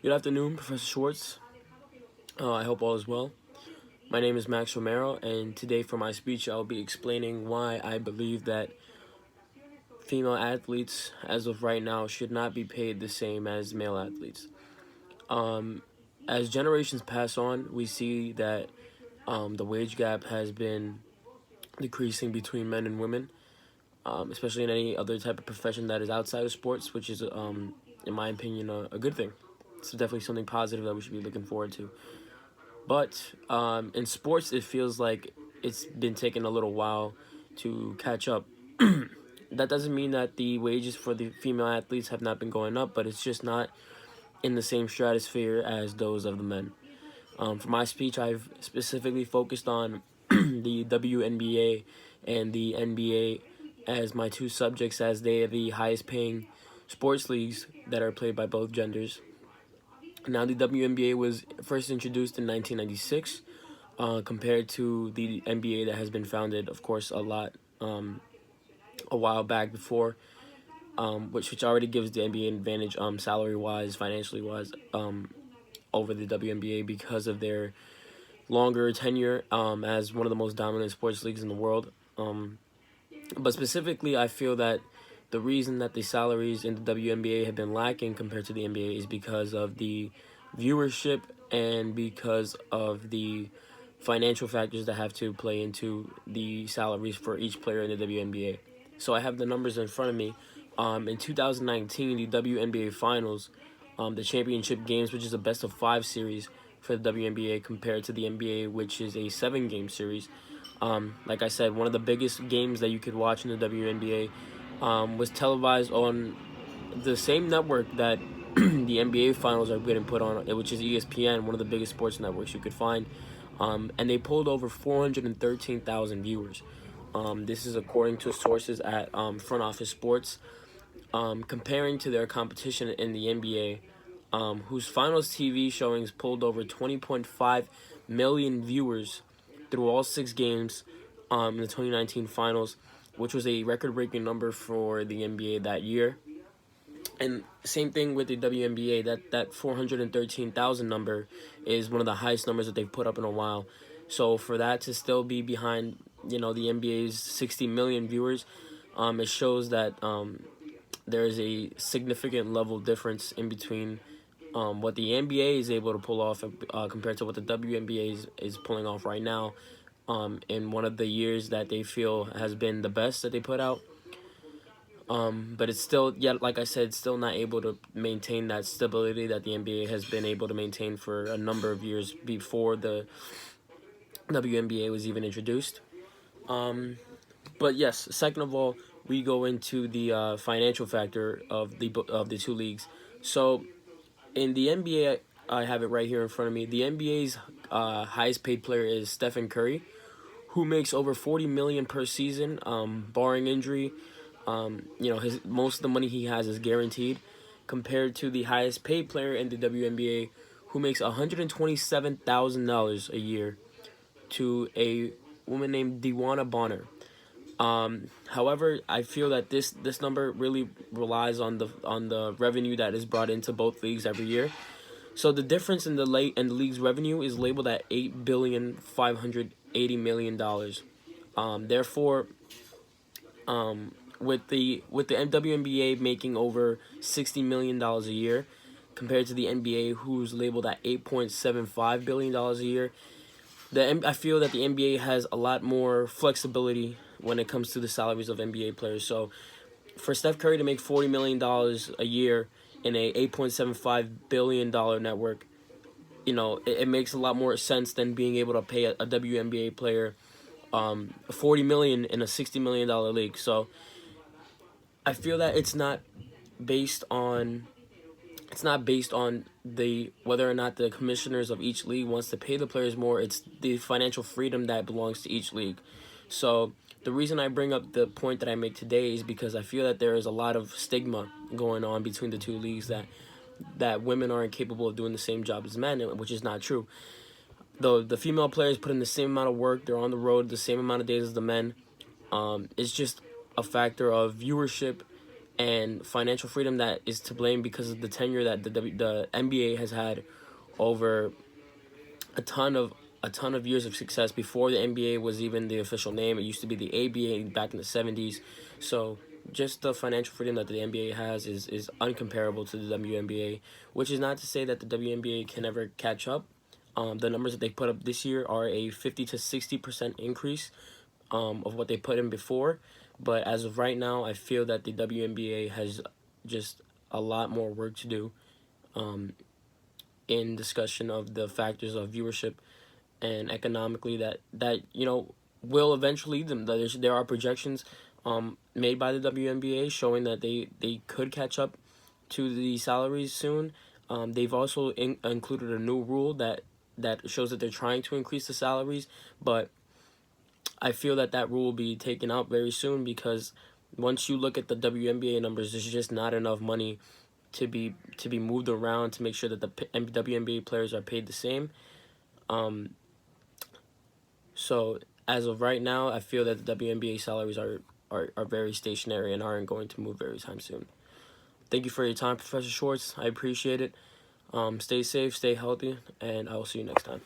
Good afternoon, Professor Schwartz. I hope all is well. My name is Max Romero, and today for my speech, I'll be explaining why I believe that female athletes, as of right now, should not be paid the same as male athletes. Um, as generations pass on, we see that the wage gap has been decreasing between men and women, especially in any other type of profession that is outside of sports, which is, in my opinion, a good thing. It's definitely something positive that we should be looking forward to. But in sports, it feels like it's been taking a little while to catch up. That doesn't mean that the wages for the female athletes have not been going up, but it's just not in the same stratosphere as those of the men. For my speech, I've specifically focused on the WNBA and the NBA as my two subjects, as they are the highest paying sports leagues that are played by both genders. Now, the WNBA was first introduced in 1996, compared to the NBA that has been founded, of course, a while back before, which already gives the NBA an advantage, salary wise, financially wise, over the WNBA because of their longer tenure, as one of the most dominant sports leagues in the world. But specifically, I feel that the reason that the salaries in the WNBA have been lacking compared to the NBA is because of the viewership and because of the financial factors that have to play into the salaries for each player in the WNBA. So I have the numbers in front of me. In 2019, the WNBA Finals, the championship games, which is a best of five series for the WNBA compared to the NBA, which is a 7 game series. Like I said, one of the biggest games that you could watch in the WNBA was televised on the same network that the NBA finals are getting put on, which is ESPN, one of the biggest sports networks you could find. And they pulled over 413,000 viewers. This is according to sources at Front Office Sports. Comparing to their competition in the NBA, whose finals TV showings pulled over 20.5 million viewers through all 6 games in the 2019 finals, which was a record-breaking number for the NBA that year. And same thing with the WNBA. That 413,000 number is one of the highest numbers that they've put up in a while. So for that to still be behind, the NBA's 60 million viewers, it shows that there is a significant level difference in between what the NBA is able to pull off compared to what the WNBA is pulling off right now, in one of the years that they feel has been the best that they put out. But it's still, yet like I said, still not able to maintain that stability that the NBA has been able to maintain for a number of years before the WNBA was even introduced. But yes, second of all, we go into the financial factor of the two leagues. So in the NBA, I have it right here in front of me. The NBA's highest paid player is Stephen Curry, who makes over 40 million per season, barring injury. His most of the money he has is guaranteed, compared to the highest paid player in the WNBA, who makes $127,000 a year, to a woman named Dewana Bonner. However, I feel that this number really relies on the revenue that is brought into both leagues every year. So the difference in the league's revenue is labeled at $8,580,000,000. Therefore, with the WNBA making over $60 million a year, compared to the NBA, who's labeled at $8.75 billion a year, I feel that the NBA has a lot more flexibility when it comes to the salaries of NBA players. So for Steph Curry to make $40 million a year in a $8.75 billion network, it makes a lot more sense than being able to pay a WNBA player $40 million in a $60 million league. So I feel that it's not based on the whether or not the commissioners of each league wants to pay the players more. It's the financial freedom that belongs to each league. So the reason I bring up the point that I make today is because I feel that there is a lot of stigma going on between the two leagues, that women aren't capable of doing the same job as men, which is not true. Though the female players put in the same amount of work, they're on the road the same amount of days as the men. It's just a factor of viewership and financial freedom that is to blame because of the tenure that the NBA has had over a ton of years of success. Before the NBA was even the official name, it used to be the ABA back in the 70s. So just the financial freedom that the NBA has is uncomparable to the WNBA, which is not to say that the WNBA can never catch up. The numbers that they put up this year are a 50 to 60% increase of what they put in before. But as of right now, I feel that the WNBA has just a lot more work to do in discussion of the factors of viewership and economically that will eventually lead them. There are projections made by the WNBA showing that they could catch up to the salaries soon. They've also included a new rule that shows that they're trying to increase the salaries, but I feel that rule will be taken out very soon because once you look at the WNBA numbers, there's just not enough money to be moved around to make sure that the WNBA players are paid the same. So as of right now, I feel that the WNBA salaries are very stationary and aren't going to move very time soon. Thank you for your time, Professor Schwartz. I appreciate it. Stay safe, stay healthy, and I will see you next time.